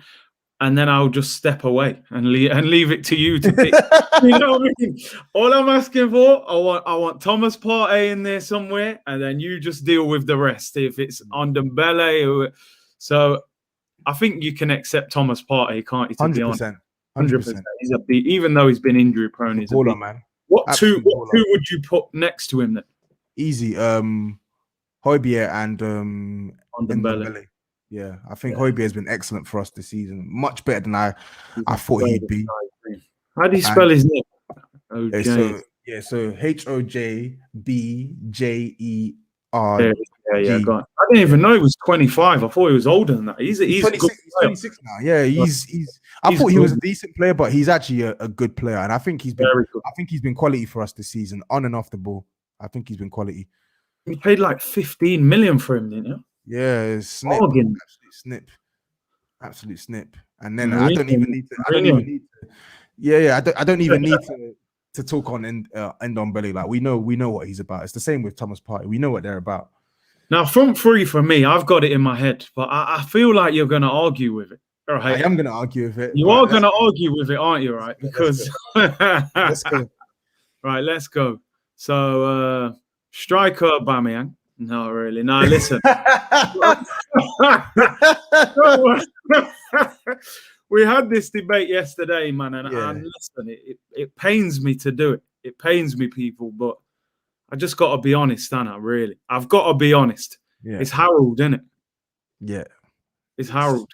and then I'll just step away and leave it to you to pick. You know what I mean? All I'm asking for, I want Thomas Partey in there somewhere, and then you just deal with the rest. If it's Ndombele, so. I think you can accept Thomas Partey, can't you? 100%. He's a beat, even though he's been injury prone. He's a baller, man. What two Absolute baller. would you put next to him then? Easy. Højbjerg and On Dembele. Ndombele. Yeah, I think Højbjerg has been excellent for us this season. Much better than I thought he'd be. How do you spell his name? So HOJBJER. Yeah, go on. I didn't even know he was 25. I thought he was older than that. He's 26, he's 26 now. Yeah, I thought he was a decent player, but he's actually a good player, and I think he's been quality for us this season, on and off the ball. I think he's been quality. You paid like 15 million for him, didn't you? Yeah, absolute snip. And then I don't even need to. I don't even need to talk on Ndombele. Like we know what he's about. It's the same with Thomas Partey. We know what they're about. Now, front three for me, I've got it in my head, but I feel like you're going to argue with it. All right. I am going to argue with it. You are going to argue with it, aren't you? Right? Because let's go. Right, let's go. So, striker Aubameyang. No, really. No, listen. We had this debate yesterday, man, and listen, it pains me to do it. It pains me, people, but I just got to be honest, Anna, really. I've got to be honest. Yeah. It's Harold, isn't it? Yeah. It's Harold.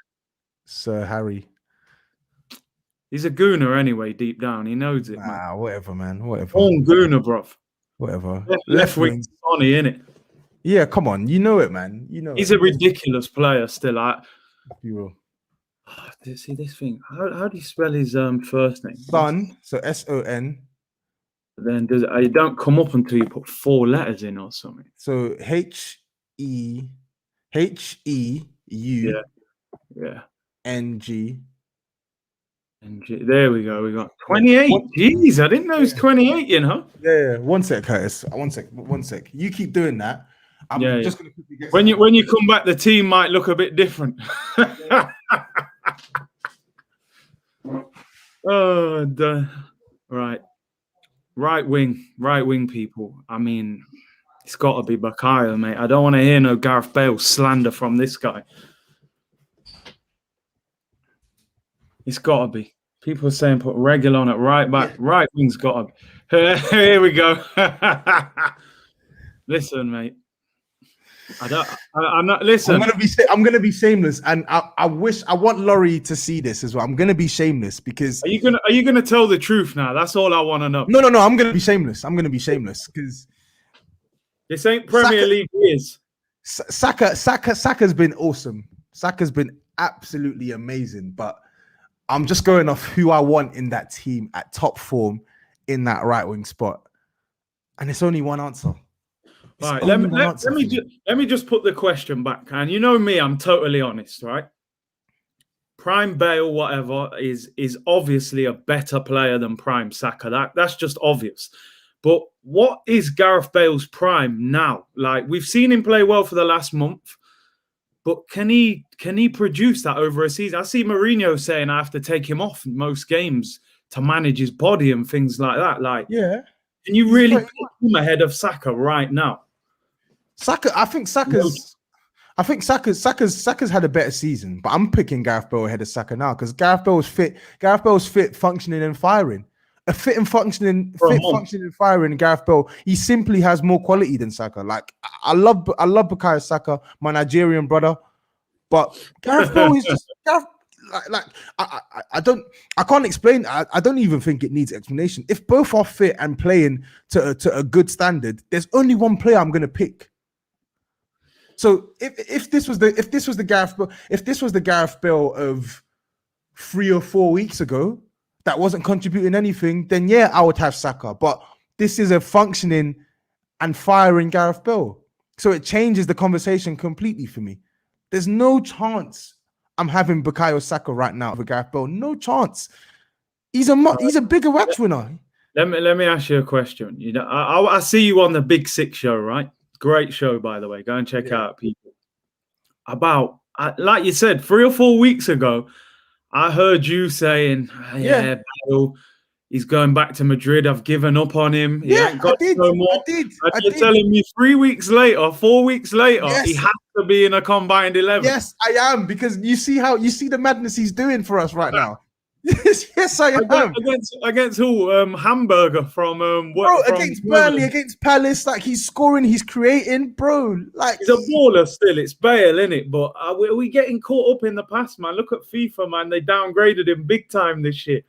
Sir Harry. He's a gooner anyway, deep down. He knows it, man. Whatever, man. Whatever. Born gooner, bruv. Whatever. Left wing Sonny, innit? Yeah, come on. You know it, man. You know he's a ridiculous player still. You will. See this thing. How do you spell his first name? Son. So SON. Then it don't come up until you put 4 letters in or something. So HEHEU. Yeah. NG. There we go. We got 28. Jeez, I didn't know he's 28, you know? Yeah. One sec, Curtis. One sec. You keep doing that. I'm just going to quickly get when you come back, the team might look a bit different. Right wing people. I mean, it's got to be Bukayo, mate. I don't want to hear no Gareth Bale slander from this guy. It's got to be. People are saying put Reguilon at right back. Right wing's got to be. Here we go. Listen, mate. I'm not. Listen. I'm gonna be shameless, and I want Laurie to see this as well. I'm gonna be shameless because are you gonna tell the truth now? That's all I want to know. No. I'm gonna be shameless. Because this ain't Premier League years. Saka's been awesome. Saka's been absolutely amazing, but I'm just going off who I want in that team at top form in that right wing spot, and it's only one answer. All right, let me just put the question back. And you know me, I'm totally honest, right? Prime Bale, whatever, is obviously a better player than Prime Saka. That's just obvious. But what is Gareth Bale's prime now? Like, we've seen him play well for the last month, but can he produce that over a season? I see Mourinho saying I have to take him off most games to manage his body and things like that. Like, yeah, can you really put him ahead of Saka right now? I think Saka's had a better season, but I'm picking Gareth Bale ahead of Saka now because Gareth Bale's fit, functioning and firing. Functioning, firing. Gareth Bale, he simply has more quality than Saka. Like I love Bukayo Saka, my Nigerian brother, but Gareth Bale is just I can't explain. I don't even think it needs explanation. If both are fit and playing to a good standard, there's only one player I'm going to pick. So if this was the Gareth Bale of 3 or 4 weeks ago that wasn't contributing anything, then yeah, I would have Saka. But this is a functioning and firing Gareth Bale, so it changes the conversation completely for me. There's no chance I'm having Bukayo Saka right now for Gareth Bale. No chance. He's a bigger wax winner. Let me ask you a question. You know, I see you on the Big Six show, right? Great show, by the way. Go and check out, people. Like you said, 3 or 4 weeks ago, I heard you saying, Bale, he's going back to Madrid. I've given up on him. He ain't got no more. I did. And you're telling me 4 weeks later, he has to be in a combined 11. Yes, I am, because you see the madness he's doing for us right now. Yes, I am. Against who? Hamburger from Bro, from against Burnley, Germany. against Palace, like he's scoring, he's creating, bro. Like He's a baller still. It's Bale, innit? But we getting caught up in the past, man. Look at FIFA, man. They downgraded him big time this year.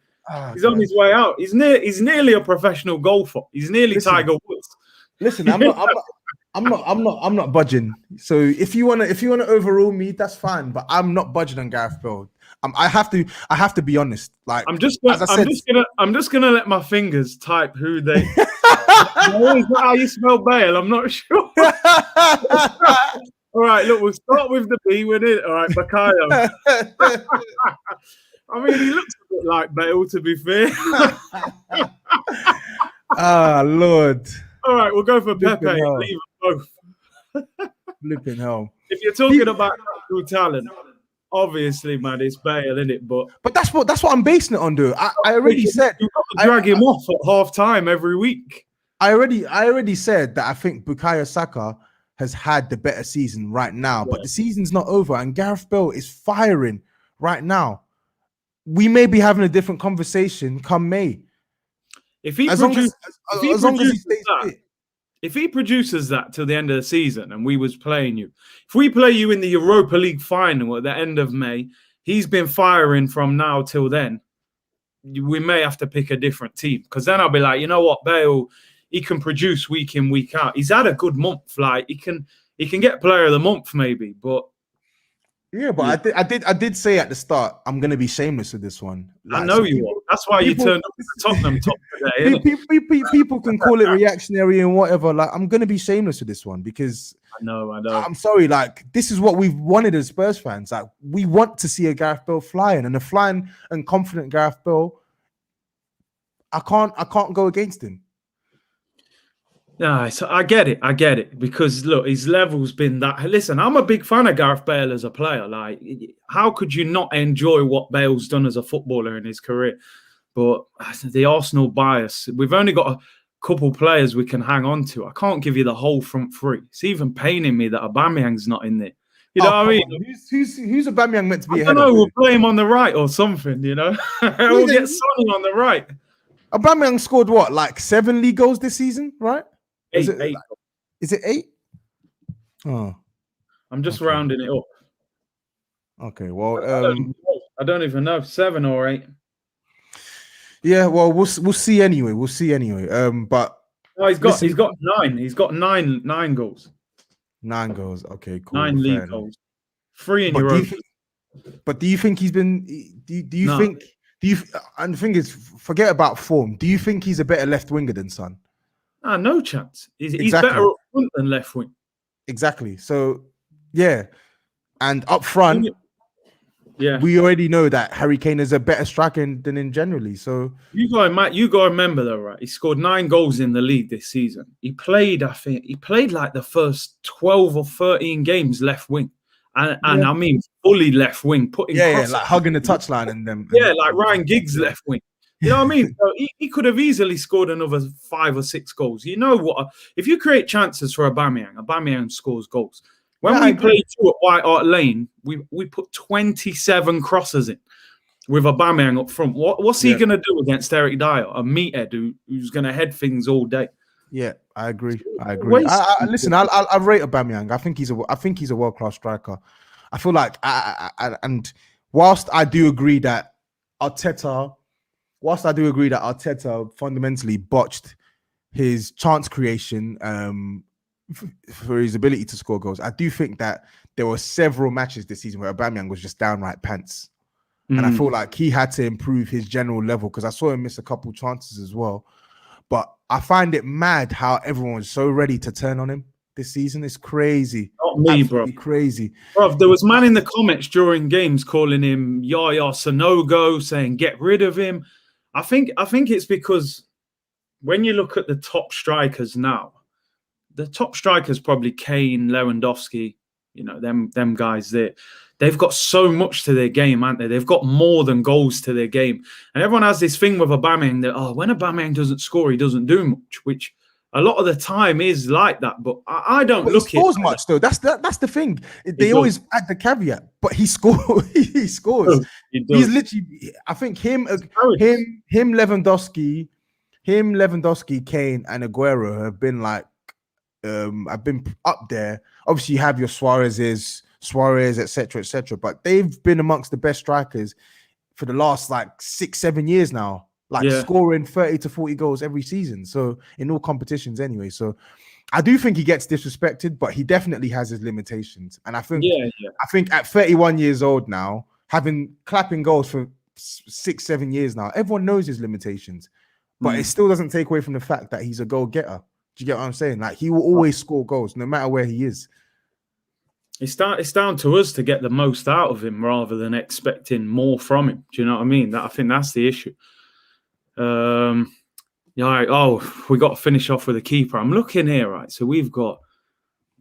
He's on his way out. He's nearly a professional golfer. He's nearly Tiger Woods. Listen, I'm not budging. So if you wanna overrule me, that's fine. But I'm not budging on Gareth Bale. I have to be honest. Like I'm just gonna let my fingers type who they. Is that how you spell Bale? I'm not sure. All right, look, we'll start with the B with it. All right, Bakayo. I mean, he looks a bit like Bale, to be fair. Lord. All right, we'll go for Pepe and leave them both. Flipping hell. If you're talking about true talent, obviously, man, it's Bale, isn't it? But that's what I'm basing it on, dude. I already said you've got to drag him off at half time every week. I already said that I think Bukayo Saka has had the better season right now, but the season's not over, and Gareth Bale is firing right now. We may be having a different conversation come May. If he produces that till the end of the season, and we was playing you, if we play you in the Europa League final at the end of May, he's been firing from now till then. We may have to pick a different team, because then I'll be like, you know what, Bale, he can produce week in, week out. He's had a good month. Like he can get player of the month maybe, but. Yeah, but yeah. I did say at the start, I'm going to be shameless with this one. Like, I know you are. That's why you turned up to the Tottenham top today. People can call it reactionary and whatever. Like, I'm going to be shameless with this one because I know. I'm sorry. Like, this is what we've wanted as Spurs fans. Like, we want to see a Gareth Bale flying, and a flying and confident Gareth Bale. I can't go against him. Yeah, so I get it. Because look, his level's been that. Listen, I'm a big fan of Gareth Bale as a player. Like, how could you not enjoy what Bale's done as a footballer in his career? But the Arsenal bias, we've only got a couple players we can hang on to. I can't give you the whole front three. It's even paining me that Aubameyang's not in there. You know what I mean? Who's Aubameyang meant to be? I don't know. We'll play him on the right or something. You know, we'll get Sonny on the right. Aubameyang scored what, like 7 league goals this season, right? Eight. Is it 8? Oh, I'm just rounding it up. Okay, well, I don't even know, 7 or 8. Yeah, well, we'll see anyway. But no, he's got 9. He's got nine goals. 9 goals. Okay, cool. 9 league goals. 3 in Europa. But do you think he's been? Do you think? And the thing is, forget about form. Do you think he's a better left winger than Son? No chance. He's better up front than left wing. Exactly. So, yeah. And up front, we already know that Harry Kane is a better striker than in generally. So you got to remember though, right? He scored 9 goals in the league this season. He played like the first 12 or 13 games left wing. And I mean fully left wing, putting like hugging the touchline and them. Like Ryan Giggs left wing. You know what I mean? So he could have easily scored another 5 or 6 goals. You know what? If you create chances for Aubameyang scores goals. When we played at White Hart Lane, we put 27 crosses in with Aubameyang up front. What's he going to do against Eric Dyer, a meathead who's going to head things all day? Yeah, I agree. Listen, I rate Aubameyang. I think he's a world-class striker. I feel like, and whilst I do agree that Arteta fundamentally botched his chance creation for his ability to score goals, I do think that there were several matches this season where Aubameyang was just downright pants. And I feel like he had to improve his general level because I saw him miss a couple chances as well. But I find it mad how everyone was so ready to turn on him this season. It's crazy. Not me, absolutely bro. Crazy. Bro, there was man in the comments during games calling him Yaya Sanogo, saying get rid of him. I think it's because when you look at the top strikers now, the top strikers probably Kane, Lewandowski, you know, them guys there. They've got so much to their game, aren't they? They've got more than goals to their game. And everyone has this thing with Aubameyang that, when Aubameyang doesn't score, he doesn't do much, which a lot of the time is like that. But I don't But he look at scores it. much though. That's the thing. They He always does. add the caveat, but he scores. He scores. He He's does. literally. I think him, Carrots. Lewandowski, Kane, and Aguero have been like, have been up there. Obviously, you have your Suarez, etc. But they've been amongst the best strikers for the last like 6-7 years now. Like Yeah. scoring 30 to 40 goals every season. So in all competitions, anyway. So I do think he gets disrespected, but he definitely has his limitations. And I think Yeah. at 31 years old now, having clapping goals for 6-7 years now, everyone knows his limitations. But it still doesn't take away from the fact that he's a goal getter. Do you get what I'm saying? Like he will always score goals, no matter where he is. It's down to us to get the most out of him rather than expecting more from him. Do you know what I mean? I think that's the issue. We got to finish off with a keeper. I'm looking here, right? So we've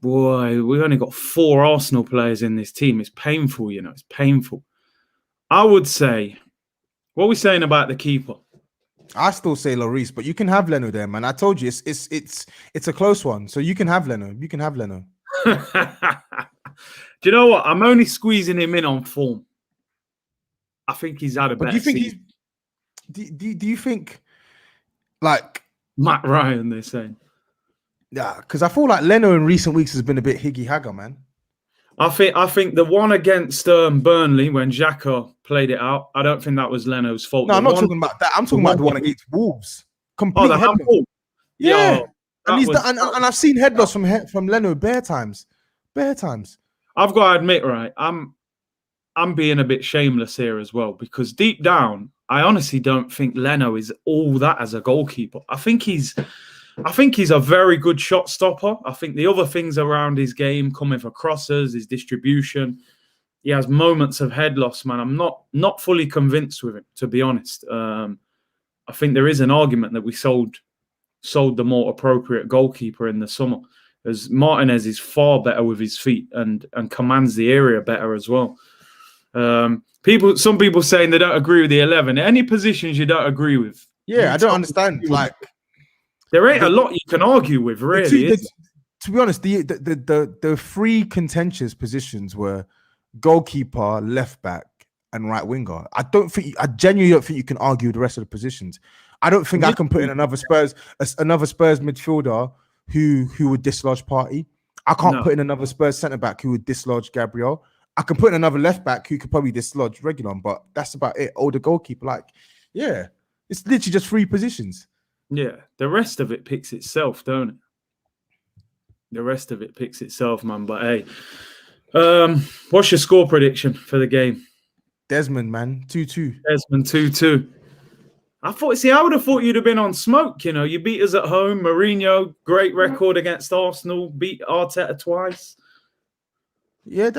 only got 4 Arsenal players in this team. It's painful, it's painful. I would say, what are we saying about the keeper? I still say Lloris, but you can have Leno there, man. I told you it's a close one. So you can have Leno. You can have Leno. Do you know what? I'm only squeezing him in on form. I think he's had a better season. Do you think like Matt Ryan, they're saying? Yeah, because I feel like Leno in recent weeks has been a bit higgy-hagger, man. I think the one against Burnley when Xhaka played it out, I don't think that was Leno's fault. No, I'm not talking about that. I'm talking about the one against Wolves. Complete headloss. Yeah, and I've seen headloss from Leno bare times. I've got to admit, right, I'm being a bit shameless here as well, because deep down, I honestly don't think Leno is all that as a goalkeeper. I think he's a very good shot stopper. I think the other things around his game, coming for crosses, his distribution, he has moments of head loss, man. I'm not fully convinced with him, to be honest. I think there is an argument that we sold the more appropriate goalkeeper in the summer, as Martinez is far better with his feet and commands the area better as well. Some people saying they don't agree with the 11. Any positions you don't agree with? Yeah, I don't understand. Like, there ain't a lot you can argue with, really. To be honest, the 3 contentious positions were goalkeeper, left back, and right winger. I genuinely don't think you can argue the rest of the positions. I don't think I can put in another Spurs midfielder who would dislodge Partey. I can't put in another Spurs centre back who would dislodge Gabriel. I can put in another left back who could probably dislodge Reguilon, but that's about it. Older goalkeeper, it's literally just 3 positions. Yeah, the rest of it picks itself, don't it? The rest of it picks itself, man. But hey, what's your score prediction for the game? Desmond, man, 2-2. Desmond 2-2. I would have thought you'd have been on smoke. You beat us at home. Mourinho, great record against Arsenal. Beat Arteta twice. Yeah,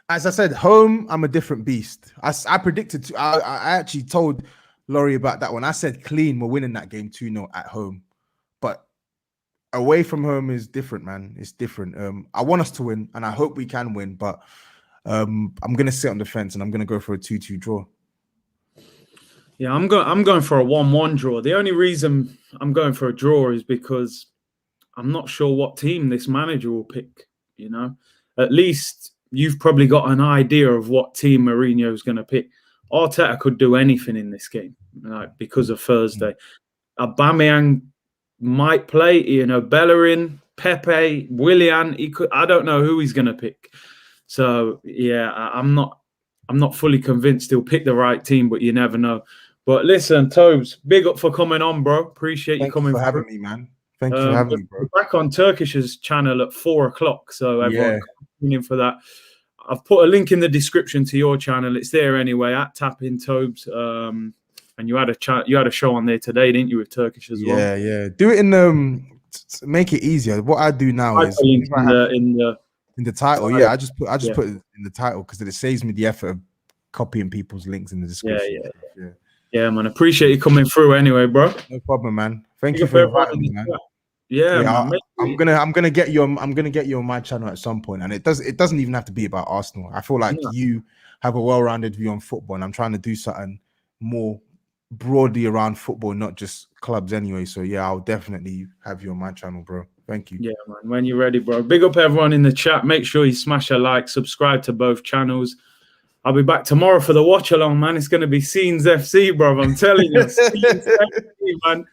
as I said, home, I'm a different beast. I predicted. I actually told Laurie about that one. I said clean, we're winning that game 2-0 at home. But away from home is different, man. It's different. I want us to win, and I hope we can win. But I'm going to sit on the fence, and I'm going to go for a 2-2 draw. Yeah, I'm going for a 1-1 draw. The only reason I'm going for a draw is because I'm not sure what team this manager will pick. At least you've probably got an idea of what team Mourinho is going to pick. Arteta could do anything in this game, because of Thursday. Aubameyang might play, Bellerin, Pepe, Willian. I don't know who he's going to pick. So yeah, I'm not fully convinced he'll pick the right team, but you never know. But listen, Tobes, big up for coming on, bro. Appreciate you coming. Thank you for having me, man. Thank you for having me, bro. We're back on Turkish's channel at 4:00, so everyone tune in for that. I've put a link in the description to your channel. It's there anyway, at tapintobs. And you had a show on there today, didn't you, with Turkish as well? Yeah. Do it in make it easier. What I do now is in the title. Yeah, I just put it in the title because it saves me the effort of copying people's links in the description. Yeah, man. Appreciate you coming through anyway, bro. No problem, man. Thank you for inviting me, man. Yeah, man. I'm gonna get you on my channel at some point, and it doesn't even have to be about Arsenal. I feel like you have a well-rounded view on football, and I'm trying to do something more broadly around football, not just clubs anyway. So yeah, I'll definitely have you on my channel, bro. Thank you. Yeah, man. When you're ready, bro. Big up everyone in the chat. Make sure you smash a like, subscribe to both channels. I'll be back tomorrow for the watch along, man. It's going to be Scenes FC, bro. I'm telling you. Scenes FC, man.